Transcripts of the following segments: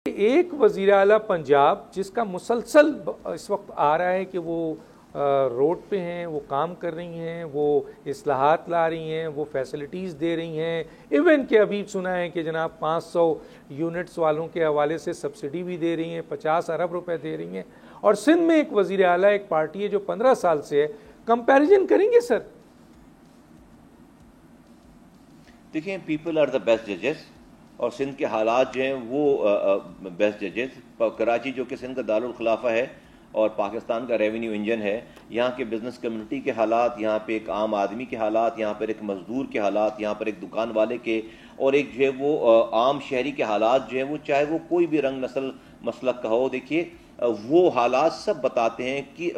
ایک وزیر اعلیٰ پنجاب جس کا مسلسل اس وقت آ رہا ہے کہ وہ روڈ پہ ہیں، وہ کام کر رہی ہیں، وہ اصلاحات لا رہی ہیں، وہ فیسلٹیز دے رہی ہیں، ایون کہ ابھی سنا ہے کہ جناب 500 یونٹس والوں کے حوالے سے سبسڈی بھی دے رہی ہیں، 50 ارب روپے دے رہی ہیں، اور سندھ میں ایک وزیر اعلیٰ ایک پارٹی ہے جو 15 سال سے ہے. کمپیریزن کریں گے سر؟ دیکھیں، پیپل آر دا بیسٹ ججز، اور سندھ کے حالات جو ہیں وہ بیسٹ ججز. کراچی جو کہ سندھ کا دارالخلافہ ہے اور پاکستان کا ریونیو انجن ہے، یہاں کے بزنس کمیونٹی کے حالات، یہاں پہ ایک عام آدمی کے حالات، یہاں پر ایک مزدور کے حالات، یہاں پر ایک دکان والے کے، اور ایک جو ہے وہ عام شہری کے حالات جو ہیں وہ چاہے وہ کوئی بھی رنگ نسل مسلک کا ہو، دیکھیے وہ حالات سب بتاتے ہیں کہ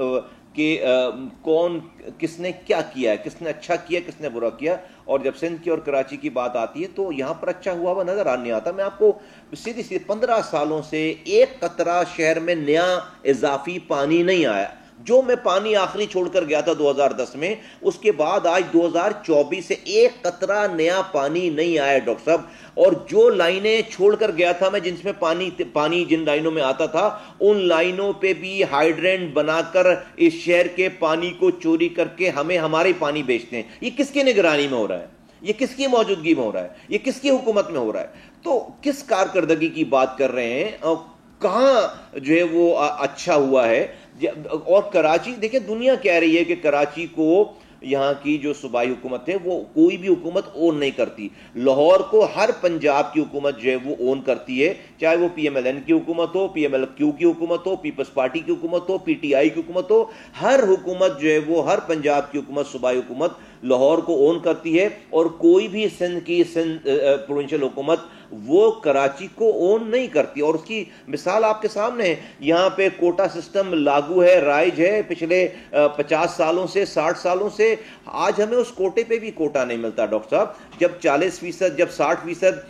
کون کس نے کیا کیا ہے، کس نے اچھا کیا، کس نے برا کیا. اور جب سندھ کی اور کراچی کی بات آتی ہے تو یہاں پر اچھا ہوا نظر نہیں آتا. میں آپ کو سیدھی 15 سالوں سے ایک قطرہ شہر میں نیا اضافی پانی نہیں آیا. جو میں پانی آخری چھوڑ کر گیا تھا 2010 میں، اس کے بعد آج 2024 سے ایک قطرہ نیا پانی نہیں آیا ڈاکٹر صاحب. اور جو لائنیں چھوڑ کر گیا تھا میں، جن میں پانی جن لائنوں میں آتا تھا، ان لائنوں پہ بھی ہائیڈرینٹ بنا کر اس شہر کے پانی کو چوری کر کے ہمیں ہمارے پانی بیچتے ہیں. یہ کس کی نگرانی میں ہو رہا ہے؟ یہ کس کی موجودگی میں ہو رہا ہے؟ یہ کس کی حکومت میں ہو رہا ہے؟ تو کس کارکردگی کی بات کر رہے ہیں؟ کہاں جو ہے وہ اچھا ہوا ہے؟ اور کراچی دیکھیں، دنیا کہہ رہی ہے کہ کراچی کو یہاں کی جو صوبائی حکومت ہے وہ کوئی بھی حکومت اون نہیں کرتی. لاہور کو ہر پنجاب کی حکومت جو ہے وہ اون کرتی ہے، چاہے وہ پی ایم ایل این کی حکومت ہو، پی ایم ایل کیو کی حکومت ہو، پیپلز پارٹی کی حکومت ہو، پی ٹی آئی کی حکومت ہو. ہر حکومت جو ہے وہ، ہر پنجاب کی حکومت، صوبائی حکومت لاہور کو اون کرتی ہے. اور کوئی بھی سندھ پروونشل حکومت وہ کراچی کو اون نہیں کرتی. اور اس کی مثال آپ کے سامنے ہے. یہاں پہ کوٹا سسٹم لاگو ہے، رائج ہے پچھلے 50 سالوں سے، 60 سالوں سے. آج ہمیں اس کوٹے پہ بھی کوٹا نہیں ملتا ڈاکٹر صاحب. جب 40%، جب 60%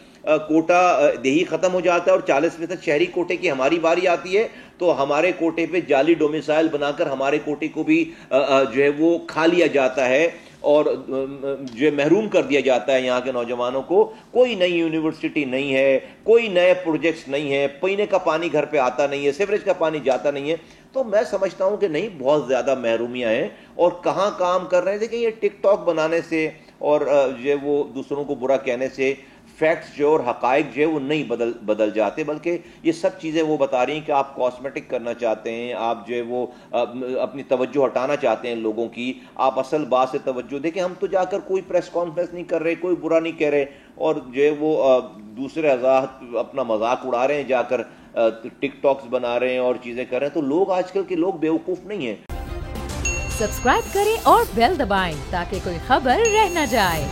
کوٹا دیہی ختم ہو جاتا ہے اور 40% شہری کوٹے کی ہماری باری آتی ہے، تو ہمارے کوٹے پہ جعلی ڈومیسائل بنا کر ہمارے کوٹے کو بھی جو ہے وہ کھا لیا جاتا ہے اور جو ہے محروم کر دیا جاتا ہے یہاں کے نوجوانوں کو. کوئی نئی یونیورسٹی نہیں ہے، کوئی نئے پروجیکٹس نہیں ہے، پینے کا پانی گھر پہ آتا نہیں ہے، سیوریج کا پانی جاتا نہیں ہے. تو میں سمجھتا ہوں کہ نہیں، بہت زیادہ محرومیاں ہیں. اور کہاں کام کر رہے ہیں؟ دیکھیں، یہ ٹک ٹاک بنانے سے اور جو ہے وہ دوسروں کو برا کہنے سے فیکٹس جو اور حقائق جو ہے وہ نہیں بدل جاتے، بلکہ یہ سب چیزیں وہ بتا رہی ہیں کہ آپ کاسمیٹک کرنا چاہتے ہیں، آپ جو ہے وہ اپنی توجہ ہٹانا چاہتے ہیں لوگوں کی. آپ اصل بات سے توجہ دیکھیں. ہم تو جا کر کوئی پریس کانفرنس نہیں کر رہے، کوئی برا نہیں کہہ رہے، اور جو ہے وہ دوسرے اپنا مذاق اڑا رہے ہیں، جا کر ٹک ٹاکس بنا رہے ہیں اور چیزیں کر رہے ہیں. تو لوگ آج کل کے لوگ بیوقوف نہیں ہیں. سبسکرائب کریں اور بیل دبائیں تاکہ کوئی خبر رہ نہ جائے.